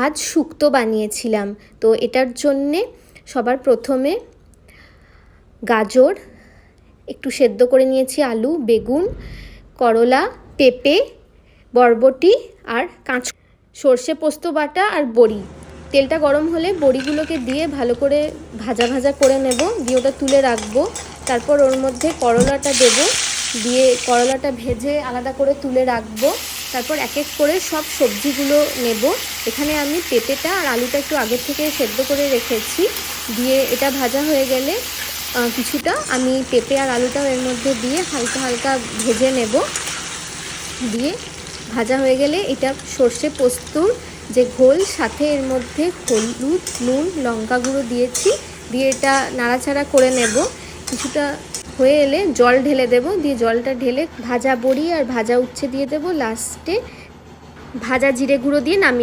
আজ শুক্তো বানিয়েছিলাম। তো এটার জন্যে সবার প্রথমে গাজর একটু সেদ্ধ করে নিয়েছি, আলু, বেগুন, করলা, পেঁপে, বরবটি আর সর্ষে পোস্ত বাটা আর বড়ি। তেলটা গরম হলে বড়িগুলোকে দিয়ে ভালো করে ভাজা ভাজা করে নেব, দিয়ে ওটা তুলে রাখবো। তারপর ওর মধ্যে করলাটা দেব, দিয়ে করলাটা ভেজে আলাদা করে তুলে রাখবো। তারপর এক এক করে সব সবজিগুলো নেব। এখানে আমি পেঁপেটা আর আলুটা একটু আগের থেকে সেদ্ধ করে রেখেছি। দিয়ে এটা ভাজা হয়ে গেলে কিছুটা আমি পেঁপে আর আলুটাও এর মধ্যে দিয়ে হালকা হালকা ভেজে নেব। দিয়ে ভাজা হয়ে গেলে এটা সর্ষে পোস্তর যে ঘোল, সাথে এর মধ্যে হলুদ, নুন, লঙ্কা গুঁড়ো দিয়েছি, দিয়ে এটা নাড়াচাড়া করে নেব। কিছুটা হয়ে এলে জল ঢেলে দেব, দিয়ে জলটা ঢেলে ভাজা বড়ি আর ভাজা উচ্ছে দিয়ে দেব, লাস্টে ভাজা জিরে গুঁড়ো দিয়ে নামিয়ে